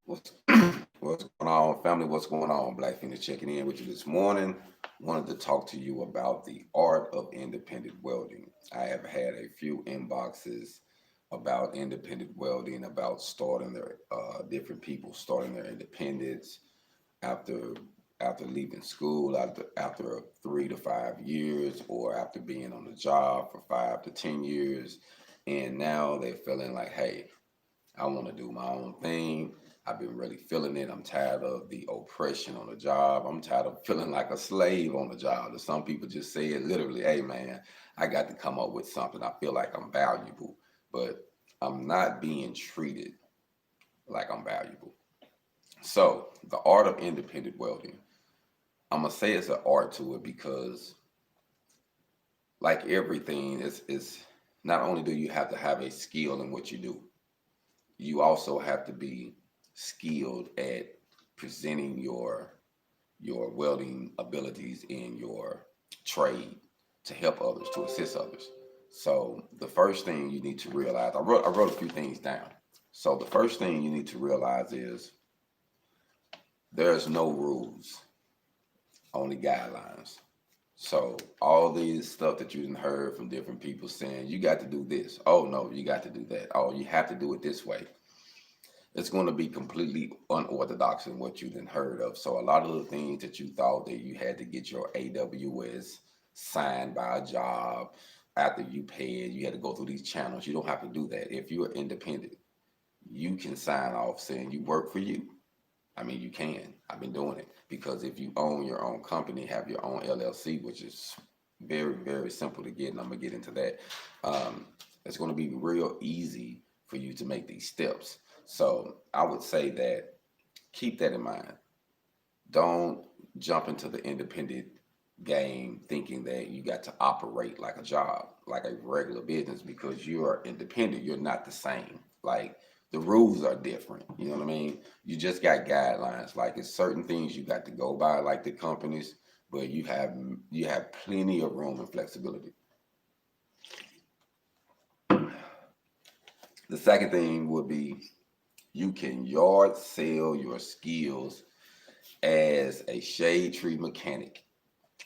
What's what's going on, family? What's going on? Black Phoenix checking in with you this morning. Wanted to talk to you about the art of independent welding. I have had a few inboxes about independent welding, about starting their different people starting their independence after leaving school, after 3 to 5 years, or after being on the job for 5 to 10 years, and now they're feeling like, hey, I want to do my own thing. I've been really feeling it. I'm tired of the oppression on the job. I'm tired of feeling like a slave on the job. And some people just say it literally, hey man, I got to come up with something. I feel like I'm valuable, but I'm not being treated like I'm valuable. So the art of independent welding, I'm gonna say it's an art to it because like everything is not only do you have to have a skill in what you do, you also have to be skilled at presenting your welding abilities in your trade to help others, to assist others. So the first thing you need to realize, I wrote a few things down. So the first thing you need to realize is there's no rules, only guidelines. So all these stuff that you heard from different people saying you got to do this. Oh no, you got to do that. Oh, you have to do it this way. It's going to be completely unorthodox in what you then heard of. So a lot of the things that you thought that you had to get your AWS signed by a job after you paid, you had to go through these channels. You don't have to do that. If you're independent, you can sign off saying you work for you. I mean, you can. I've been doing it because if you own your own company, have your own LLC, which is very, very simple to get, and I'm gonna get into that. Um, it's going to be real easy for you to make these steps. So I would say that keep that in mind. Don't jump into the independent game thinking that you got to operate like a job, like a regular business, because you are independent. You're not the same. Like the rules are different. You know what I mean? You just got guidelines. Like it's certain things you got to go by, like the companies, but you have plenty of room and flexibility. The second thing would be you can yard sell your skills as a shade tree mechanic,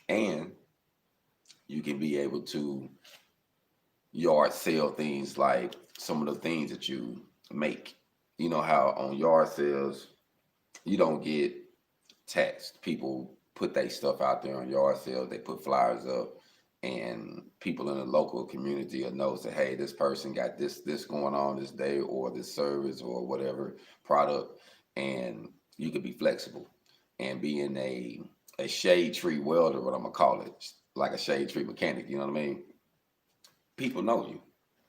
and you can be able to yard sale things like some of the things that you make. You know how on yard sales you don't get taxed. People put their stuff out there on yard sales. They put flyers up, and people in the local community will know that hey, this person got this going on this day or this service or whatever product, and you could be flexible and being a shade tree welder, what I'm gonna call it, like a shade tree mechanic. You know what I mean? People know you,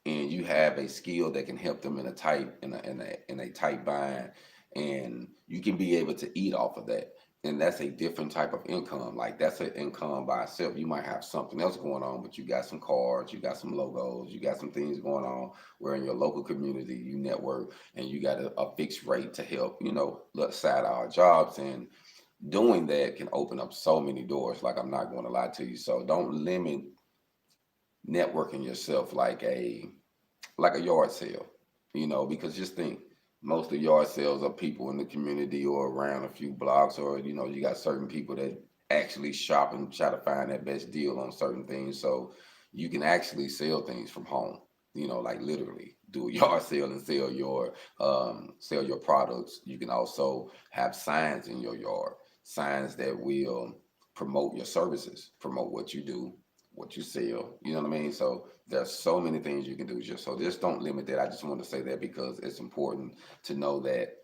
and you have a skill that can help them in a tight bind, and you can be able to eat off of that. And that's a different type of income. Like that's an income by itself. You might have something else going on, but you got some cards, you got some logos, you got some things going on where in your local community you network, and you got a fixed rate to help, side our jobs. And doing that can open up so many doors. Like I'm not going to lie to you. So don't limit networking yourself like a yard sale, because just think most of yard sales are people in the community or around a few blocks, or you got certain people that actually shop and try to find that best deal on certain things. So you can actually sell things from home, like literally do a yard sale and sell your products. You can also have signs in your yard, signs that will promote your services, promote what you do, what you sell. You know what I mean? So there's so many things you can do. Just don't limit that. I just want to say that because it's important to know that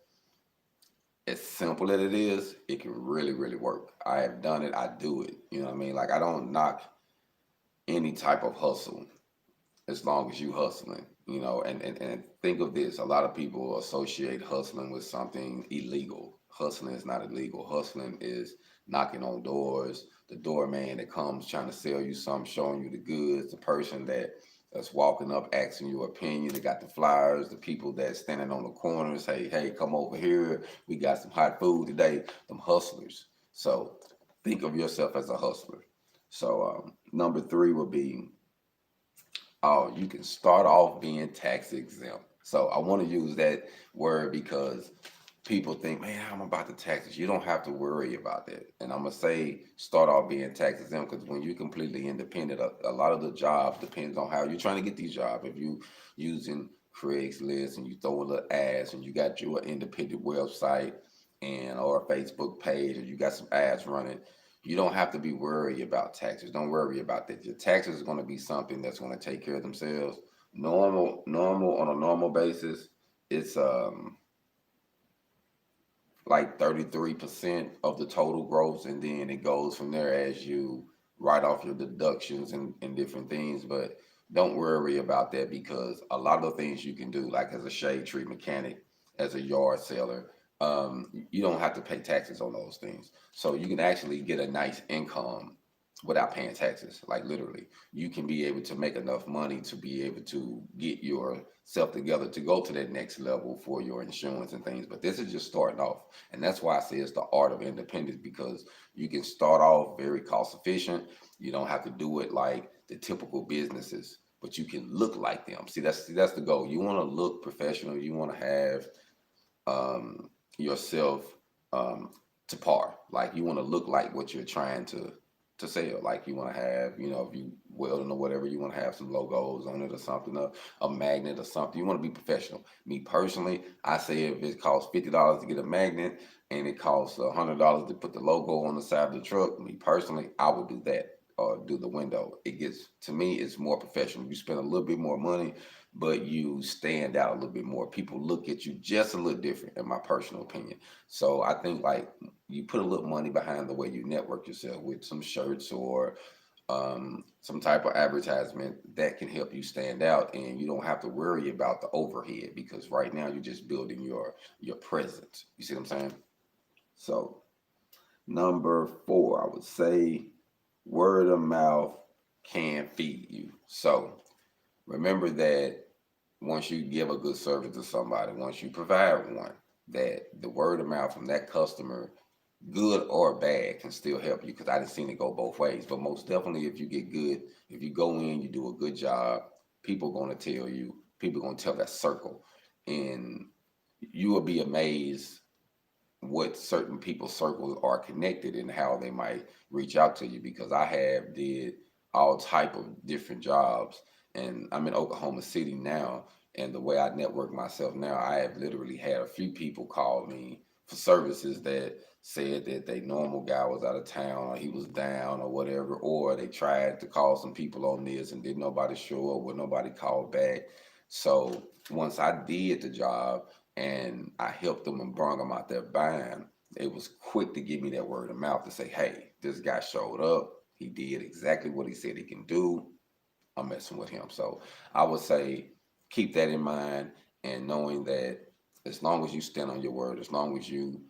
as simple as it is, it can really, really work. I have done it. I do it. You know what I mean? Like I don't knock any type of hustle as long as you hustling. And think of this. A lot of people associate hustling with something illegal. Hustling is not illegal. Hustling is knocking on doors, the doorman that comes trying to sell you something, showing you the goods, the person that's walking up asking your opinion, they got the flyers, the people that's standing on the corner say, hey, come over here, we got some hot food today, them hustlers. So think of yourself as a hustler. So number three would be, oh, you can start off being tax exempt. So I want to use that word because people think, man, I'm about the taxes. You don't have to worry about that. And I'm gonna say, start off being tax exempt, because when you're completely independent, a lot of the jobs depends on how you're trying to get these jobs. If you using Craigslist and you throw a little ads and you got your independent website and or a Facebook page and you got some ads running, you don't have to be worried about taxes. Don't worry about that. Your taxes is going to be something that's going to take care of themselves. Normal on a normal basis, it's like 33% of the total gross, and then it goes from there as you write off your deductions and different things. But don't worry about that, because a lot of the things you can do, like as a shade tree mechanic, as a yard seller, you don't have to pay taxes on those things. So you can actually get a nice income without paying taxes. Like literally, you can be able to make enough money to be able to get yourself together to go to that next level for your insurance and things. But this is just starting off. And that's why I say it's the art of independence, because you can start off very cost efficient. You don't have to do it like the typical businesses, but you can look like them. See, that's the goal. You want to look professional. You want to have yourself to par. Like you want to look like what you're trying to sell. Like you want to have, if you welding or whatever, you want to have some logos on it or something, a magnet or something. You want to be professional. Me personally, I say if it costs $50 to get a magnet and it costs $100 to put the logo on the side of the truck, me personally, I would do that. Or do the window. It gets, to me, it's more professional. You spend a little bit more money, but you stand out a little bit more. People look at you just a little different, in my personal opinion. So I think like you put a little money behind the way you network yourself with some shirts or some type of advertisement that can help you stand out, and you don't have to worry about the overhead, because right now you're just building your presence. You see what I'm saying? So number 4, I would say word of mouth can feed you. So remember that once you give a good service to somebody, once you provide one, that the word of mouth from that customer, good or bad, can still help you. Because I done seen it go both ways. But most definitely, if you get good, if you go in, you do a good job, people going to tell you, people going to tell that circle, and you will be amazed what certain people's circles are connected and how they might reach out to you. Because I have did all type of different jobs, and I'm in Oklahoma City now, and the way I network myself now, I have literally had a few people call me for services that said that their normal guy was out of town or he was down or whatever, or they tried to call some people on this and did nobody show up or nobody called back. So once I did the job and I helped them and brought them out there buying, it was quick to give me that word of mouth to say, hey, this guy showed up. He did exactly what he said he can do. I'm messing with him. So I would say keep that in mind, and knowing that as long as you stand on your word, as long as you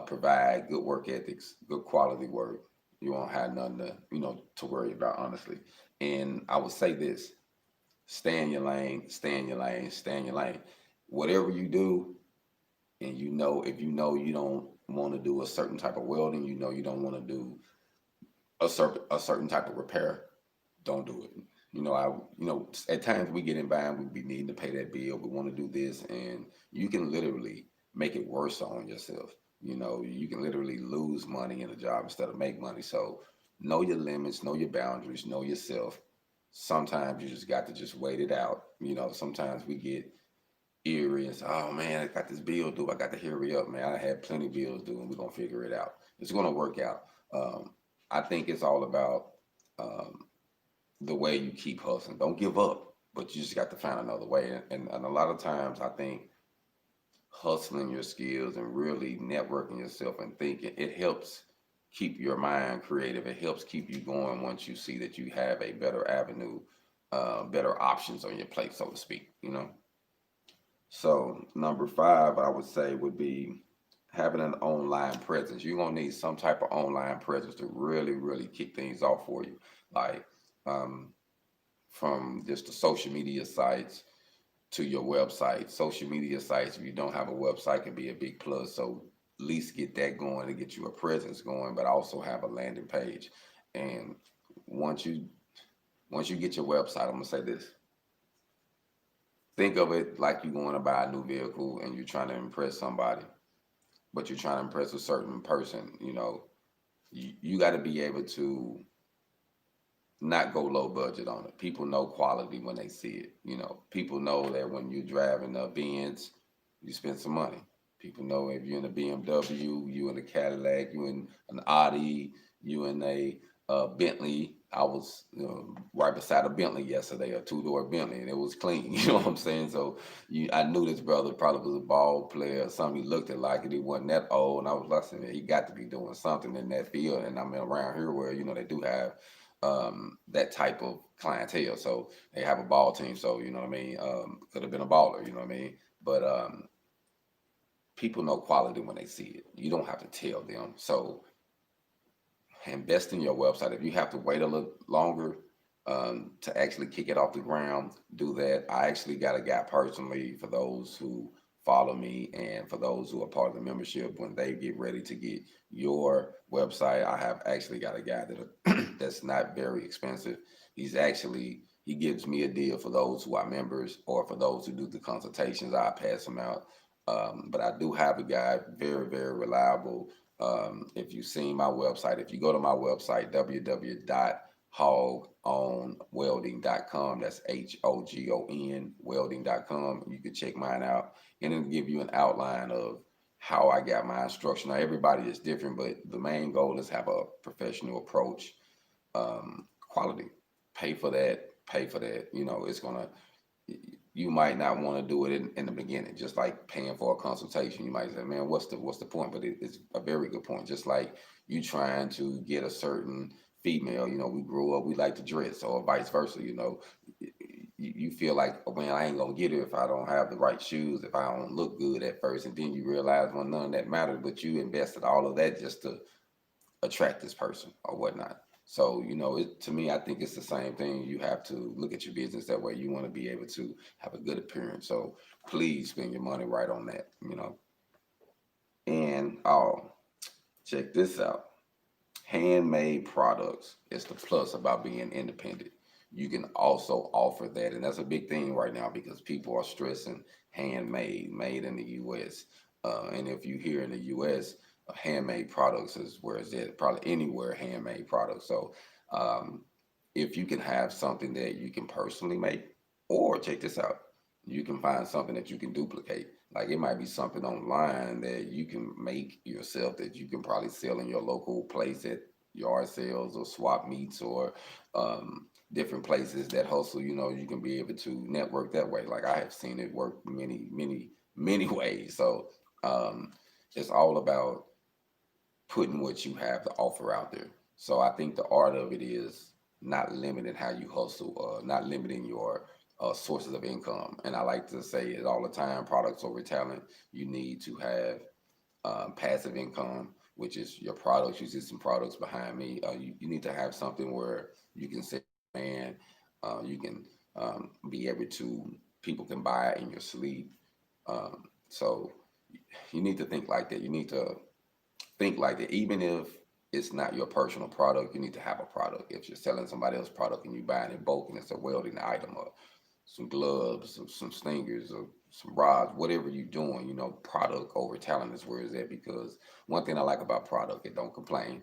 provide good work ethics, good quality work, you won't have nothing to worry about, honestly. And I would say this: stay in your lane, stay in your lane, stay in your lane. Whatever you do, and if you don't want to do a certain type of welding, you don't want to do a certain type of repair, don't do it. At times we get in buying, we be needing to pay that bill, we want to do this, and you can literally make it worse on yourself. You can literally lose money in a job instead of make money. So know your limits, know your boundaries, know yourself. Sometimes you just got to just wait it out. Sometimes we get eerie and say, oh man, I got this bill due. I got to hurry up, man. I had plenty of bills due, and we're gonna figure it out. It's gonna work out. I think it's all about the way you keep hustling. Don't give up, but you just got to find another way. And a lot of times, I think hustling your skills and really networking yourself and thinking, it helps keep your mind creative. It helps keep you going once you see that you have a better avenue, better options on your plate, so to speak. So number 5, I would say, would be having an online presence. You're gonna need some type of online presence to really, really kick things off for you. Like from just the social media sites to your website. Social media sites, if you don't have a website, can be a big plus. So at least get that going to get you a presence going, but also have a landing page. And once you get your website, I'm gonna say this: think of it like you're going to buy a new vehicle and you're trying to impress somebody. but you're trying to impress a certain person, you got to be able to not go low budget on it. People know quality when they see it. People know that when you're driving a Benz, you spend some money. People know if you're in a BMW, you in a Cadillac, you in an Audi, you in a Bentley. I was right beside a Bentley yesterday, a two-door Bentley, and it was clean. You know what I'm saying? So I knew this brother probably was a ball player or something. He looked at like it. He wasn't that old, and I was like, man, he got to be doing something in that field. And I mean, around here where they do have that type of clientele. So they have a ball team. So you know what I mean. Could have been a baller. You know what I mean. But people know quality when they see it. You don't have to tell them. So invest in your website. If you have to wait a little longer to actually kick it off the ground, do that. I actually got a guy personally for those who follow me and for those who are part of the membership. When they get ready to get your website, I have actually got a guy that that's not very expensive. He gives me a deal for those who are members or for those who do the consultations. I pass them out. But I do have a guy, very, very reliable. If you've seen my website, if you go to my website, www.hogonwelding.com, that's HOGON welding.com, you can check mine out and it'll give you an outline of how I got my instruction. Now, everybody is different, but the main goal is have a professional approach, quality. Pay for that. It's going to, you might not want to do it in the beginning, just like paying for a consultation. You might say, man, what's the point? But it's a very good point. Just like you trying to get a certain female, we grew up, we like to dress, or vice versa. You feel like, oh, man, I ain't gonna get her if I don't have the right shoes, if I don't look good at first, and then you realize, well, none of that matters, but you invested all of that just to attract this person or whatnot. So, to me, I think it's the same thing. You have to look at your business that way. You want to be able to have a good appearance. So please spend your money right on that, And check this out. Handmade products is the plus about being independent. You can also offer that. And that's a big thing right now because people are stressing handmade, made in the U.S. And if you here in the U.S., handmade products is where it's at, probably anywhere handmade products. So if you can have something that you can personally make, or check this out, you can find something that you can duplicate. Like it might be something online that you can make yourself that you can probably sell in your local place at yard sales or swap meets or different places that hustle. You can be able to network that way. Like I have seen it work many, many, many ways. So it's all about putting what you have to offer out there. So I think the art of it is not limiting how you hustle, not limiting your sources of income. And I like to say it all the time, products over talent. You need to have passive income, which is your products. You see some products behind me. You need to have something where you can say, man, you can be able to, people can buy it in your sleep. So you need to think like that. You need to think like that. Even if it's not your personal product, you need to have a product. If you're selling somebody else's product and you buy it in bulk and it's a welding item or some gloves or some stingers or some rods, whatever you're doing, product over talent is where it's at. Because one thing I like about product, it don't complain,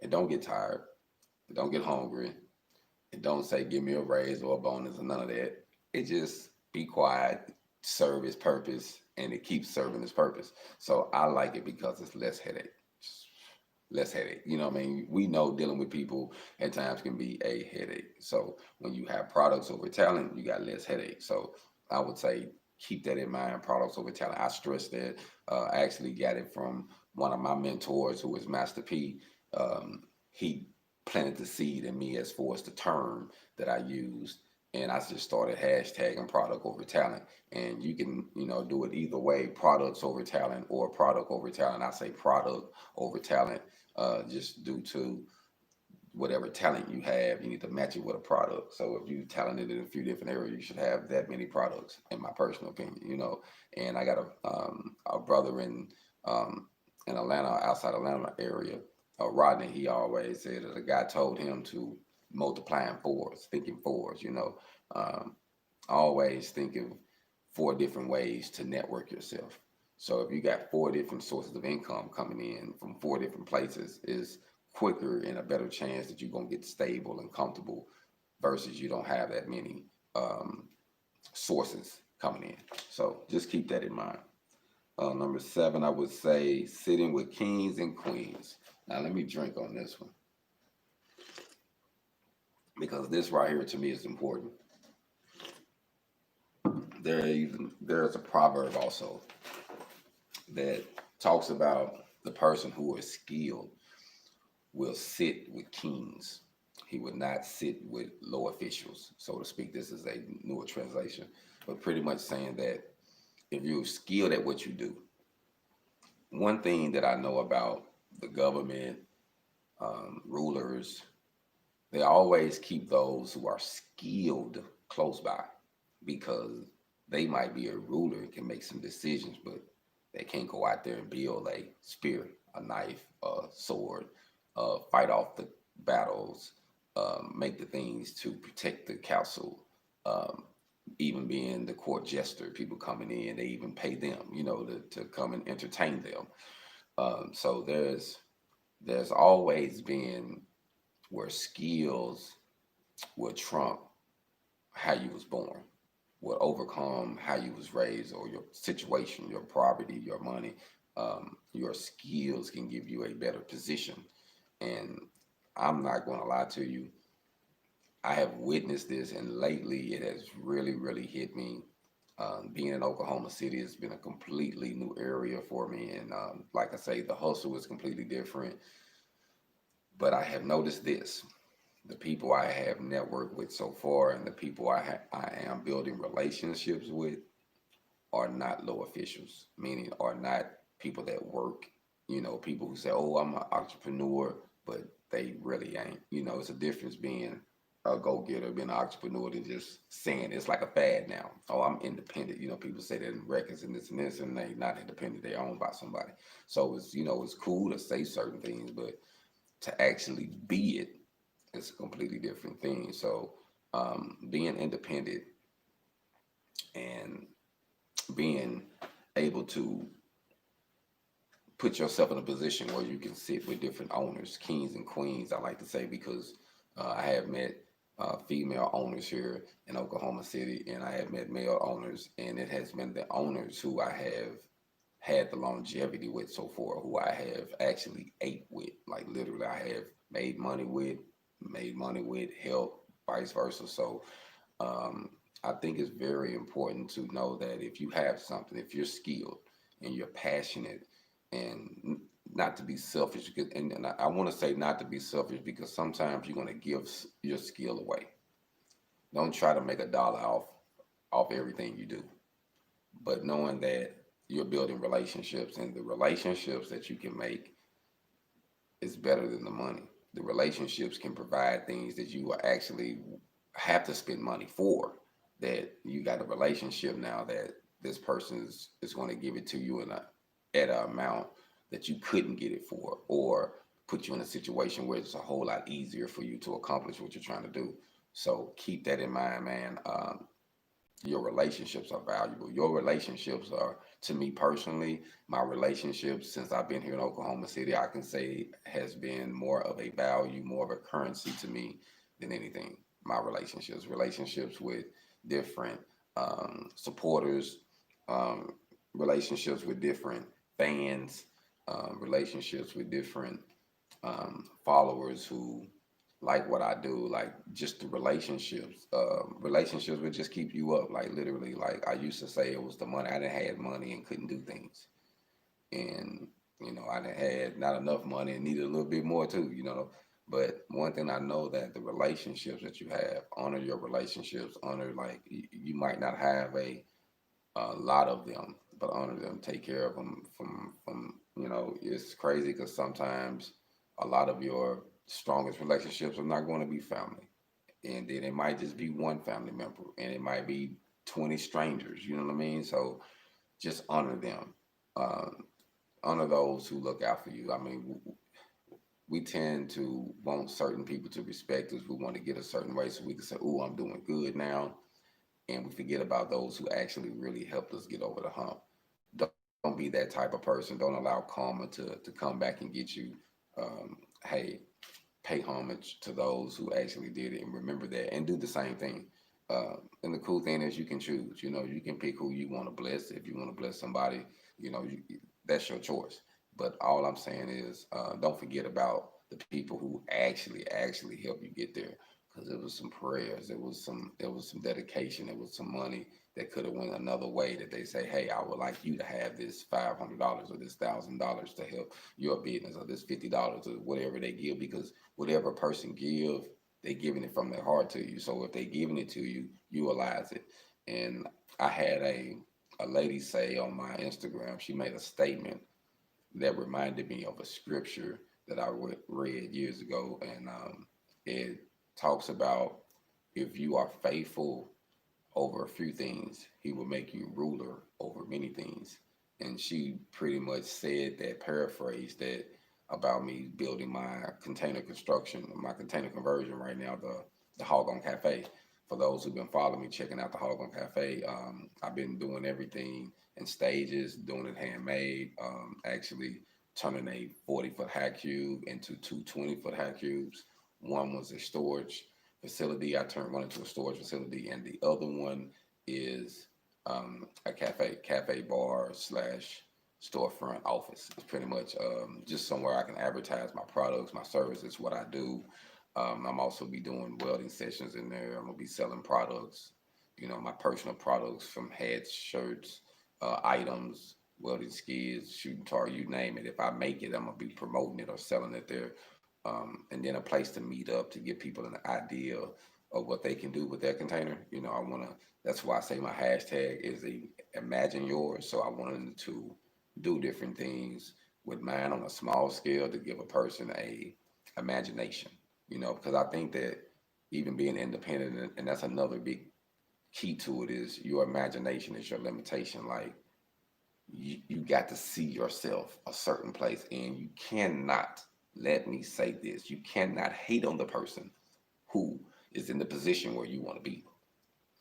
it don't get tired, it don't get hungry, it don't say give me a raise or a bonus or none of that. It just be quiet, serve its purpose, and it keeps serving its purpose. So I like it because it's less headache. Less headache. You know what I mean? We know dealing with people at times can be a headache. So when you have products over talent, you got less headache. So I would say keep that in mind, products over talent. I stress that. I actually got it from one of my mentors who is Master P. He planted the seed in me as far as the term that I used. And I just started hashtagging product over talent. And you can, do it either way, products over talent or product over talent. I say product over talent, just due to whatever talent you have, you need to match it with a product. So if you're talented in a few different areas, you should have that many products, in my personal opinion, And I got a brother in Atlanta, outside Atlanta area, Rodney. He always said that a guy told him to multiply in fours, thinking fours, always think of 4 different ways to network yourself. So if you got 4 different sources of income coming in from 4 different places, is quicker and a better chance that you're gonna get stable and comfortable versus you don't have that many sources coming in. So just keep that in mind. Number 7, I would say sitting with kings and queens. Now let me drink on this one, because this right here to me is important. There's a proverb also that talks about the person who is skilled will sit with kings. He would not sit with low officials, so to speak. This is a newer translation, but pretty much saying that if you're skilled at what you do, one thing that I know about the government, rulers, they always keep those who are skilled close by, because they might be a ruler and can make some decisions, but they can't go out there and build a spear, a knife, a sword, fight off the battles, make the things to protect the castle, even being the court jester, people coming in, they even pay them, to come and entertain them. So there's always been where skills will trump how you was born, will overcome how you was raised or your situation, your poverty, your money. Your skills can give you a better position. And I'm not going to lie to you, I have witnessed this, and lately it has really, really hit me. Being in Oklahoma City has been a completely new area for me. And like I say, the hustle is completely different. But I have noticed this. The people I have networked with so far and the people I am building relationships with are not low officials, meaning are not people that work, people who say, oh, I'm an entrepreneur, but they really ain't. It's a difference being a go-getter, being an entrepreneur, than just saying it's like a fad now. Oh, I'm independent. People say that in records and this, and they not independent. They're owned by somebody. So it's cool to say certain things, but to actually be it, it's a completely different thing. So being independent and being able to put yourself in a position where you can sit with different owners, kings and queens, I like to say, because I have met female owners here in Oklahoma City, and I have met male owners, and it has been the owners who I have had the longevity with so far, who I have actually ate with, like literally I have made money with, help, vice versa. So I think it's very important to know that if you have something, if you're skilled and you're passionate, and not to be selfish, and I want to say not to be selfish, because sometimes you're going to give your skill away. Don't try to make a dollar off everything you do, but knowing that you're building relationships, and the relationships that you can make is better than the money. The relationships can provide things that you will actually have to spend money for, that you got a relationship now that this person is going to give it to you at an amount that you couldn't get it for, or put you in a situation where it's a whole lot easier for you to accomplish what you're trying to do. So keep that in mind, man. Your relationships are valuable. Your relationships are, to me personally, my relationships since I've been here in Oklahoma City, I can say has been more of a value, more of a currency to me than anything. My relationships with different supporters, relationships with different fans, relationships with different followers who like what I do, like just the relationships. Relationships would just keep you up. Like literally, like I used to say, it was the money. I didn't have money and couldn't do things, and I didn't had not enough money and needed a little bit more too. But one thing I know, that the relationships that you have, honor your relationships. Honor, like you might not have a lot of them, but honor them. Take care of them. It's crazy because sometimes a lot of your strongest relationships are not going to be family, and then it might just be one family member, and it might be 20 strangers. You know what I mean? So just honor them. Honor those who look out for you. I mean, we tend to want certain people to respect us. We want to get a certain way so we can say, "Oh, I'm doing good now," and we forget about those who actually really helped us get over the hump. don't be that type of person. Don't allow karma to come back and get you. Hey, pay homage to those who actually did it, and remember that, and do the same thing. And the cool thing is you can choose. You can pick who you want to bless. If you want to bless somebody, that's your choice. But all I'm saying is, don't forget about the people who actually help you get there, because it was some prayers, it was some dedication, it was some money that could have went another way. That they say, hey, I would like you to have this $500 or this $1,000 to help your business, or this $50 or whatever they give, because whatever person give, they giving it from their heart to you. So if they giving it to you, utilize it. And I had a lady say on my Instagram, she made a statement that reminded me of a scripture that I read years ago, and it talks about, if you are faithful over a few things, he will make you ruler over many things. And she pretty much said that, paraphrased that, about me building my container construction, my container conversion right now, the HogOn Cafe. For those who've been following me, checking out the HogOn Cafe, I've been doing everything in stages, doing it handmade, actually turning a 40-foot hack cube into two 20-foot hack cubes. One was a storage facility. I turned one into a storage facility, and the other one is a cafe bar slash storefront office. It's pretty much just somewhere I can advertise my products, my services, what I do. I'm also be doing welding sessions in there. I'm gonna be selling products, my personal products, from hats, shirts, items, welding skids, shooting tar, you name it. If I make it, I'm gonna be promoting it or selling it there. And then a place to meet up, to give people an idea of what they can do with their container. That's why I say my hashtag is imagine yours. So I wanted to do different things with mine on a small scale, to give a person a imagination, because I think that even being independent, and that's another big key to it, is your imagination is your limitation. Like, you got to see yourself a certain place, and you cannot, let me say this, you cannot hate on the person who is in the position where you want to be.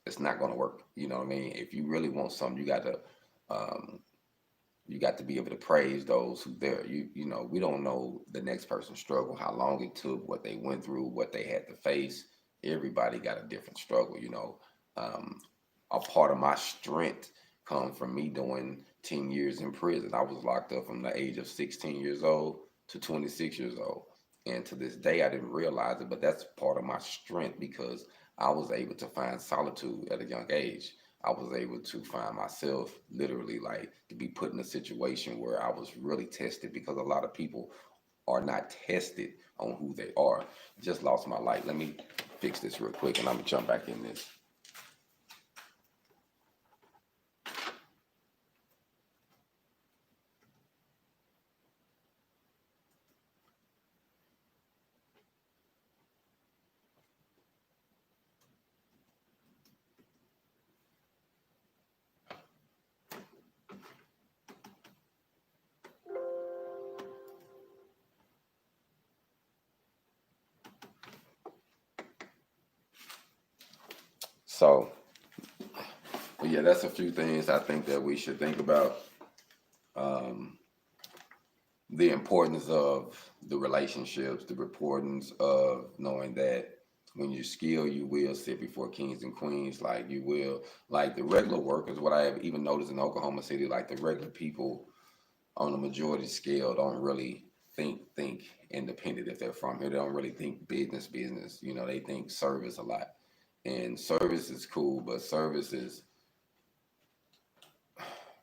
It's not going to work. You know what I mean? If you really want something, you got to be able to praise those who there. We don't know the next person's struggle, how long it took, what they went through, what they had to face. Everybody got a different struggle. A part of my strength comes from me doing 10 years in prison. I was locked up from the age of 16 years old to 26 years old. And to this day, I didn't realize it, but that's part of my strength, because I was able to find solitude at a young age. I was able to find myself, literally, like, to be put in a situation where I was really tested, because a lot of people are not tested on who they are. Just lost my light. Let me fix this real quick, and I'm gonna jump back in this. So, but yeah, that's a few things I think that we should think about. The importance of the relationships, the importance of knowing that when you skill, you will sit before kings and queens. Like, you will, like, the regular workers, what I have even noticed in Oklahoma City, like, the regular people on the majority scale don't really think independent. If they're from here, they don't really think business. They think service a lot. And service is cool, but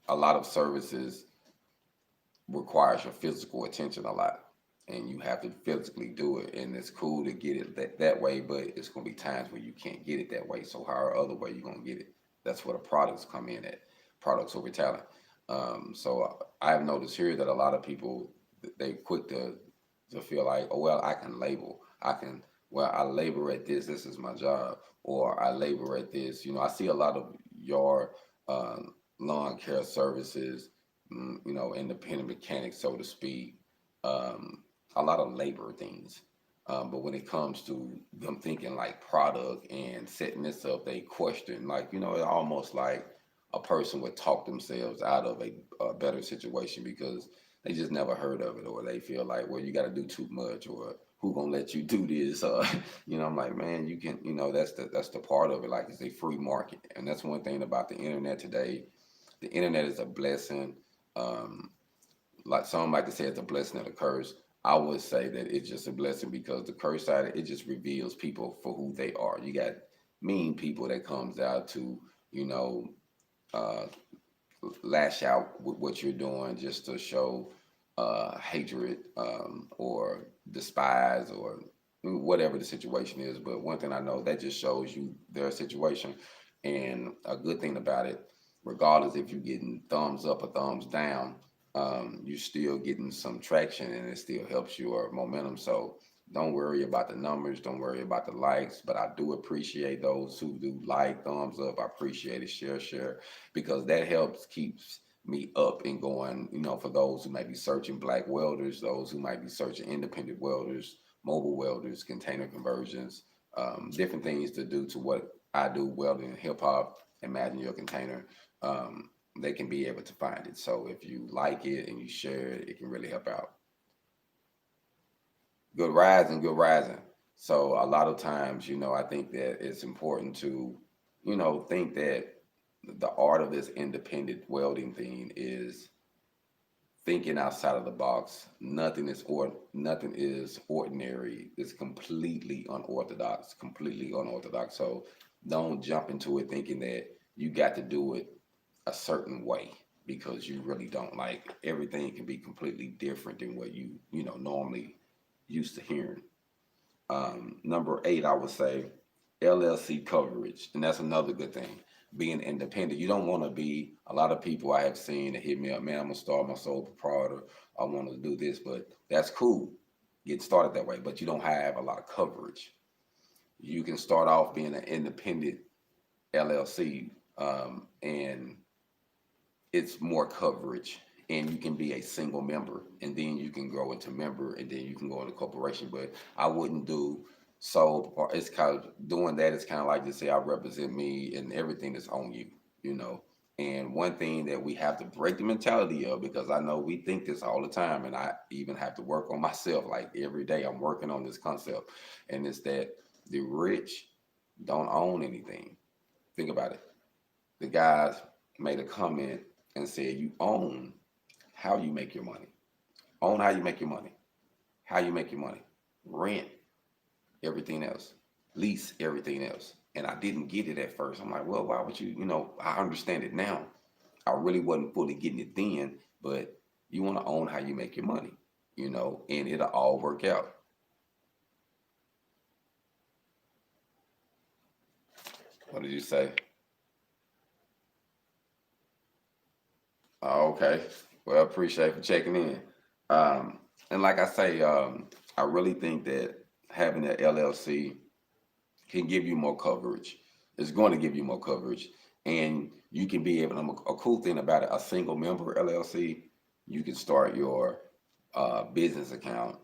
a lot of services requires your physical attention a lot, and you have to physically do it. And it's cool to get it that way, but it's going to be times where you can't get it that way. So how other way you going to get it? That's where the products come in at, products over talent. So I've noticed here that a lot of people, they quick to feel like, oh, well, I can label. I labor at this is my job, or I labor at this. I see a lot of yard lawn care services, independent mechanics, so to speak, a lot of labor things. But when it comes to them thinking like product and setting this up, they question, like, it's almost like, a person would talk themselves out of a better situation because they just never heard of it, or they feel like, well, you got to do too much, or who gonna let you do this? I'm like, man, you can, that's the part of it. Like, it's a free market, and that's one thing about the internet today. The internet is a blessing. Um, like some like to say it's a blessing and a curse. I would say that it's just a blessing because the curse side, it just reveals people for who they are. You got mean people that comes out to, you know, uh, lash out with what you're doing just to show hatred, or despise, or whatever the situation is. But one thing I know, that just shows you their situation. And a good thing about it, regardless if you're getting thumbs up or thumbs down, you're still getting some traction, and it still helps your momentum. So don't worry about the numbers, don't worry about the likes, but I do appreciate those who do like, thumbs up. I appreciate it. Share, because that helps keeps me up and going, for those who might be searching black welders, those who might be searching independent welders, mobile welders, container conversions, different things to do to what I do, welding and hip hop. Imagine your container. They can be able to find it. So if you like it and you share it, it can really help out. Good rising, good rising. So a lot of times, I think that it's important to, think that the art of this independent welding thing is thinking outside of the box. Nothing is ordinary. It's completely unorthodox, completely unorthodox. So don't jump into it thinking that you got to do it a certain way, because you really don't. Like, everything can be completely different than what you normally used to hearing. Number 8, I would say LLC coverage, and that's another good thing. Being independent, you don't want to be. A lot of people I have seen that hit me up, man, I'm gonna start my sole proprietor. I want to do this, but that's cool. Get started that way, but you don't have a lot of coverage. You can start off being an independent LLC, and it's more coverage, and you can be a single member, and then you can grow into member, and then you can go into corporation. But I wouldn't do so. It's kind of doing that. It's kind of like to say I represent me, and everything is on you, you know. And one thing that we have to break the mentality of, because I know we think this all the time, and I even have to work on myself. Like, every day I'm working on this concept, and it's that the rich don't own anything. Think about it. The guys made a comment and said, you own how you make your money. Own how you make your money. How you make your money. Rent everything else. Lease everything else. And I didn't get it at first. I'm like, well, why would you, I understand it now. I really wasn't fully getting it then, but you want to own how you make your money, and it'll all work out. What did you say? Oh, okay. Well, I appreciate for checking in. And like I say, I really think that having an LLC can give you more coverage. It's going to give you more coverage, and you can be able. A cool thing about it, a single member LLC, you can start your business account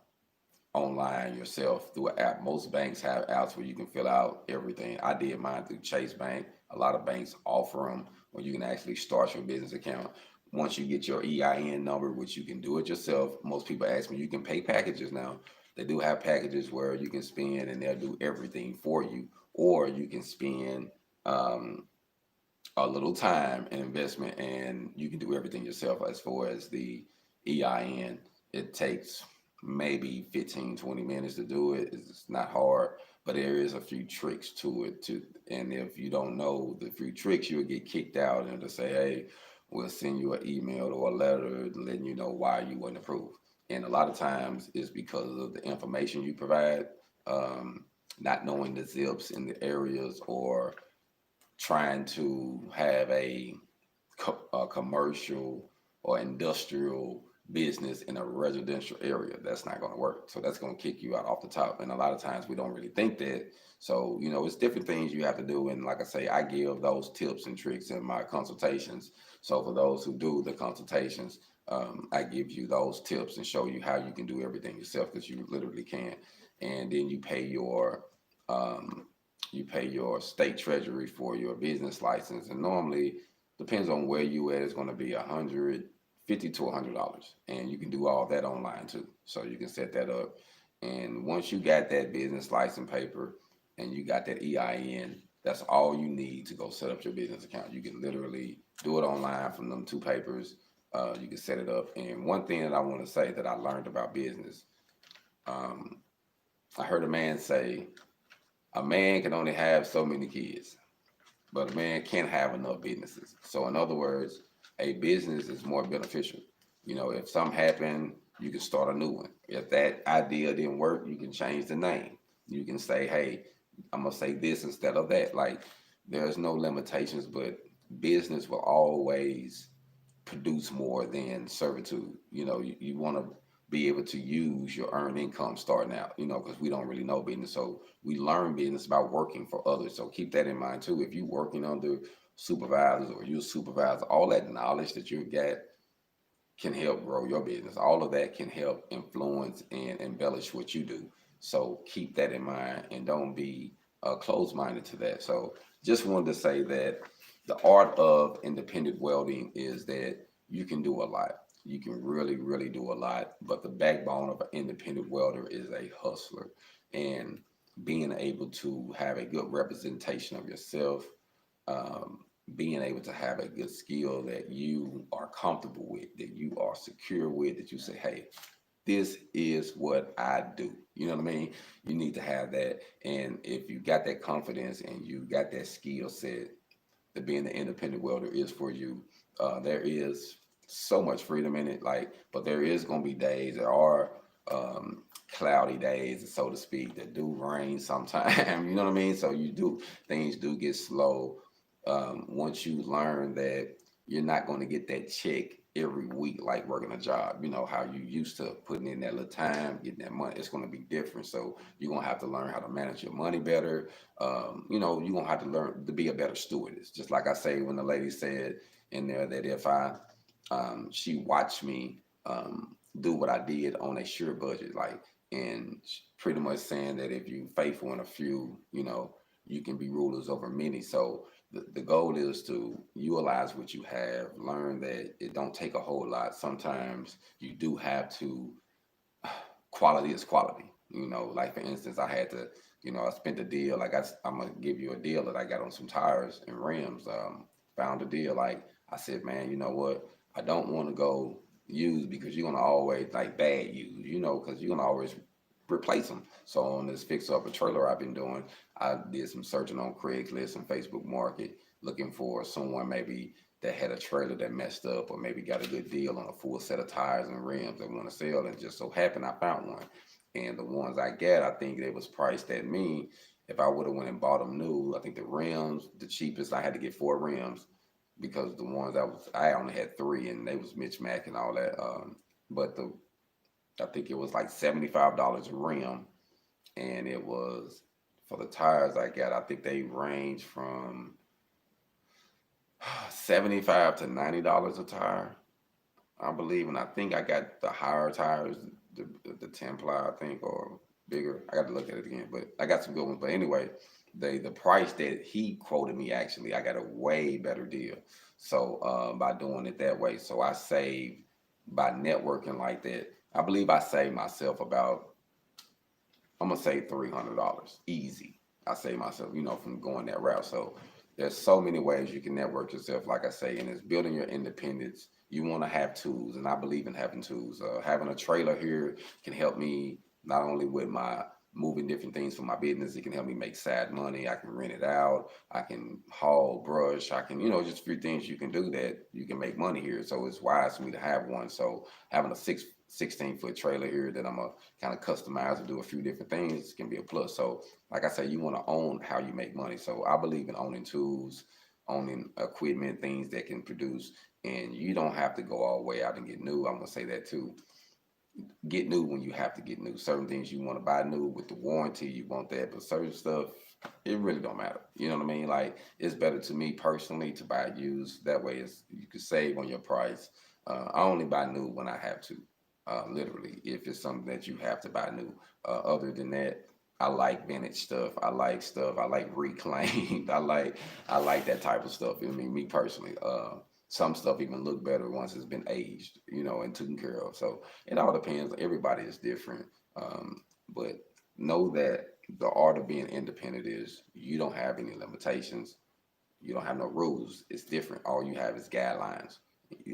online yourself through an app. Most banks have apps where you can fill out everything. I did mine through Chase Bank. A lot of banks offer them where you can actually start your business account. Once you get your EIN number, which you can do it yourself. Most people ask me, you can pay packages now. They do have packages where you can spend and they'll do everything for you, or you can spend a little time and investment, and you can do everything yourself. As far as the EIN, it takes maybe 15-20 minutes to do it. It's not hard, but there is a few tricks to it too. And if you don't know the few tricks, you'll get kicked out, and to say, hey, we'll send you an email or a letter letting you know why you weren't approved. And a lot of times it's because of the information you provide, not knowing the zips in the areas, or trying to have a commercial or industrial business in a residential area. That's not going to work. So that's going to kick you out off the top. And a lot of times we don't really think that. So, it's different things you have to do. And like I say, I give those tips and tricks in my consultations. So for those who do the consultations, I give you those tips and show you how you can do everything yourself, because you literally can. And then you pay your state treasury for your business license. And normally depends on where you at. It's going to be $150 to $100, and you can do all that online too. So you can set that up, and once you got that business license paper and you got that EIN, that's all you need to go set up your business account. You can literally do it online from them two papers. You can set it up. And one thing that I want to say that I learned about business, I heard a man say, a man can only have so many kids, but a man can't have enough businesses. So in other words, a business is more beneficial. You know, if something happened, you can start a new one. If that idea didn't work, you can change the name. You can say, hey, I'm gonna say this instead of that. Like, there's no limitations, but business will always produce more than servitude. You know, you want to be able to use your earned income starting out, you know, because we don't really know business. So we learn business about working for others. So keep that in mind too. If you're working under supervisors or you're a supervisor, all that knowledge that you get can help grow your business. All of that can help influence and embellish what you do. So keep that in mind and don't be closed-minded to that. So just wanted to say that the art of independent welding is that you can do a lot. You can really, really do a lot. But the backbone of an independent welder is a hustler. And being able to have a good representation of yourself, um, being able to have a good skill that you are comfortable with, that you are secure with, that you say, hey, this is what I do. You know what I mean? You need to have that. And if you got that confidence and you got that skill set, that being the independent welder is for you, there is so much freedom in it. Like, but there is going to be days, there are cloudy days, so to speak, that do rain sometime. You know what I mean? So things do get slow. Once you learn that you're not going to get that check every week like working a job, you know how you used to putting in that little time, getting that money, it's going to be different. So you're going to have to learn how to manage your money better. You know, you're going to have to learn to be a better stewardess. Just like I say, when the lady said in there that if she watched me do what I did on a sure budget, like, and pretty much saying that if you faithful in a few, you know, you can be rulers over many. So the goal is to utilize what you have, learn that it don't take a whole lot. Sometimes you do have to, quality is quality. You know, like for instance, I had to, you know, I spent a deal, like I'm going to give you a deal that I got on some tires and rims. Found a deal, like I said, man, you know what? I don't want to go used because you're going to always like bad use, you know, because you're going to always replace them. So on this fix up a trailer I've been doing, I did some searching on Craigslist and Facebook Market, looking for someone maybe that had a trailer that messed up, or maybe got a good deal on a full set of tires and rims that want to sell. And just so happened I found one. And the ones I got, I think they was priced at me. If I would have went and bought them new, I think the rims, the cheapest, I had to get 4 rims because the ones I only had 3 and they was mismatched and all that. But I think it was like $75 a rim, and it was for the tires I got. I think they range from $75 to $90 a tire, I believe. And I think I got the higher tires, the 10-ply, I think, or bigger. I got to look at it again, but I got some good ones. But anyway, the price that he quoted me, actually, I got a way better deal. So by doing it that way, so I saved by networking like that. I believe I saved myself about, I'm gonna say $300 easy. I saved myself, you know, from going that route. So there's so many ways you can network yourself, like I say, and it's building your independence. You want to have tools, and I believe in having tools. Having a trailer here can help me not only with my moving different things for my business. It can help me make side money. I can rent it out. I can haul brush. I can, you know, just a few things you can do that you can make money here. So it's wise for me to have one. So having a 16-foot trailer here that I'm going to kind of customize and do a few different things can be a plus. So like I say, you want to own how you make money. So I believe in owning tools, owning equipment, things that can produce, and you don't have to go all the way out and get new. I'm going to say that too. Get new when you have to get new. Certain things you want to buy new with the warranty, you want that, but certain stuff, it really don't matter. You know what I mean? Like, it's better to me personally to buy used. That way you can save on your price. I only buy new when I have to, literally, if it's something that you have to buy new. Other than that, I like vintage stuff. I like stuff. I like reclaimed. I like that type of stuff. I mean, me personally. Some stuff even look better once it's been aged, you know, and taken care of. So it all depends. Everybody is different. But know that the art of being independent is you don't have any limitations. You don't have no rules. It's different. All you have is guidelines.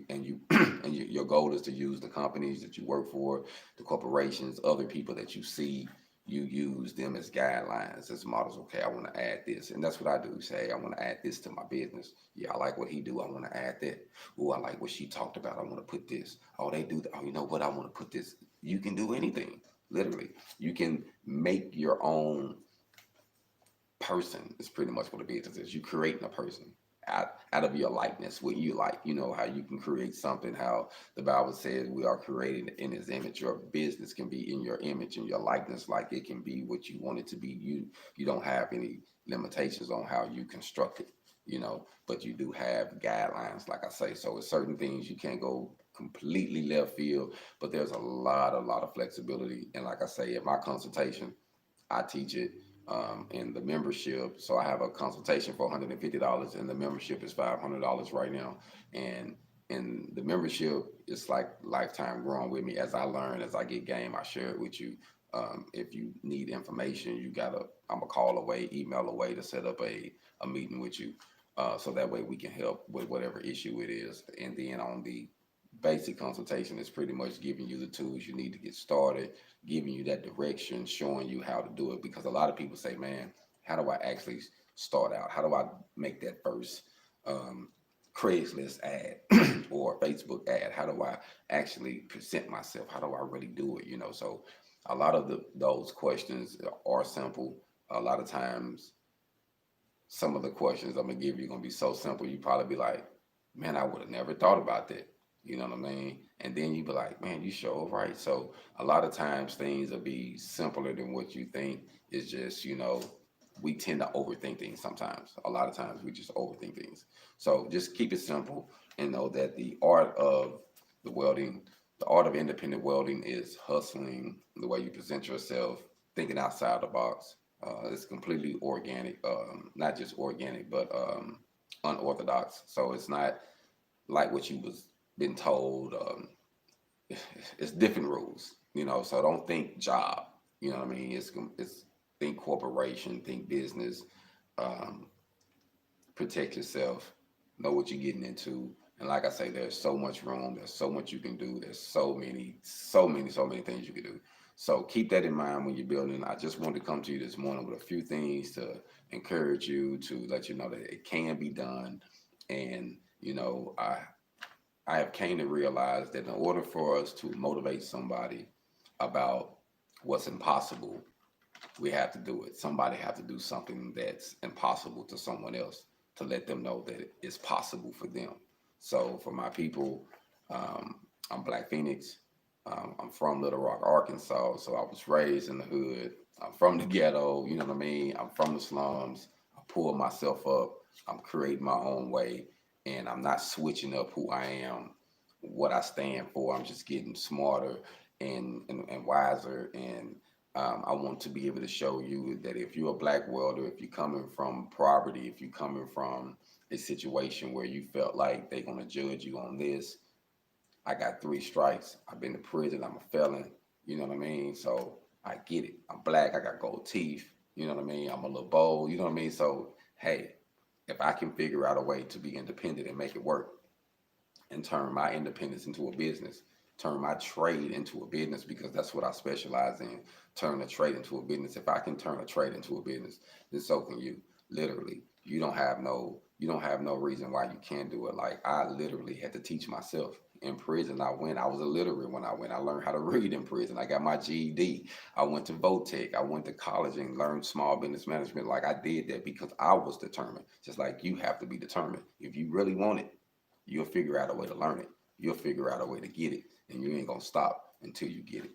And you and your goal is to use the companies that you work for, the corporations, other people that you see. You use them as guidelines, as models. Okay, I want to add this, and that's what I do. Say, I want to add this to my business. Yeah, I like what he do. I want to add that. Oh, I like what she talked about. I want to put this. Oh, they do that. Oh, you know what? I want to put this. You can do anything. Literally, you can make your own person. Is pretty much what a business is. You creating a person out of your likeness, what you like. You know how you can create something. How the Bible says we are created in His image. Your business can be in your image and your likeness, like it can be what you want it to be. You don't have any limitations on how you construct it. You know, but you do have guidelines, like I say. So with certain things, you can't go completely left field, but there's a lot of flexibility. And like I say, in my consultation, I teach it in the membership. So I have a consultation for $150, and the membership is $500 right now. And in the membership, it's like lifetime growing with me. As I learn, as I get game, I share it with you. If you need information, I'm a call away, email away to set up a meeting with you. So that way we can help with whatever issue it is. And then on the basic consultation is pretty much giving you the tools you need to get started, giving you that direction, showing you how to do it. Because a lot of people say, man, how do I actually start out? How do I make that first Craigslist ad or Facebook ad? How do I actually present myself? How do I really do it? You know, so a lot of those questions are simple. A lot of times, some of the questions I'm gonna give you are gonna be so simple. You probably be like, man, I would have never thought about that. You know what I mean? And then you be like, man, you sure right. So a lot of times things will be simpler than what you think. It's just, you know, we tend to overthink things sometimes. A lot of times we just overthink things. So just keep it simple and know that the art of the welding, the art of independent welding is hustling, the way you present yourself, thinking outside the box. It's completely organic, not just organic, but unorthodox. So it's not like what you was been told. It's different rules, you know. So don't think job. You know what I mean? It's think corporation, think business. Um, Protect yourself. Know what you're getting into. And like I say, there's so much room. There's so much you can do. There's so many things you can do. So keep that in mind when you're building. I just wanted to come to you this morning with a few things to encourage you, to let you know that it can be done. And you know, I have came to realize that in order for us to motivate somebody about what's impossible, we have to do it. Somebody have to do something that's impossible to someone else to let them know that it's possible for them. So for my people, I'm Black Feniks. I'm from Little Rock, Arkansas. So I was raised in the hood. I'm from the ghetto. You know what I mean? I'm from the slums. I pulled myself up. I'm creating my own way, and I'm not switching up who I am, what I stand for. I'm just getting smarter and wiser. And I want to be able to show you that if you're a black welder, if you're coming from poverty, if you're coming from a situation where you felt like they're going to judge you on this, I got 3 strikes. I've been to prison. I'm a felon. You know what I mean? So I get it. I'm black. I got gold teeth. You know what I mean? I'm a little bold. You know what I mean? So, hey, if I can figure out a way to be independent and make it work and turn my independence into a business, turn my trade into a business, because that's what I specialize in, turn a trade into a business. If I can turn a trade into a business, then so can you. Literally, you don't have no reason why you can't do it. Like, I literally had to teach myself. In prison, I was illiterate when I went. I learned how to read in prison. I got my GED. I went to Votech. I went to college and learned small business management. Like, I did that because I was determined. Just like you have to be determined. If you really want it, you'll figure out a way to learn it. You'll figure out a way to get it. And you ain't going to stop until you get it.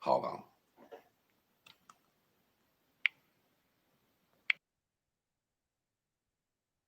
HogOn.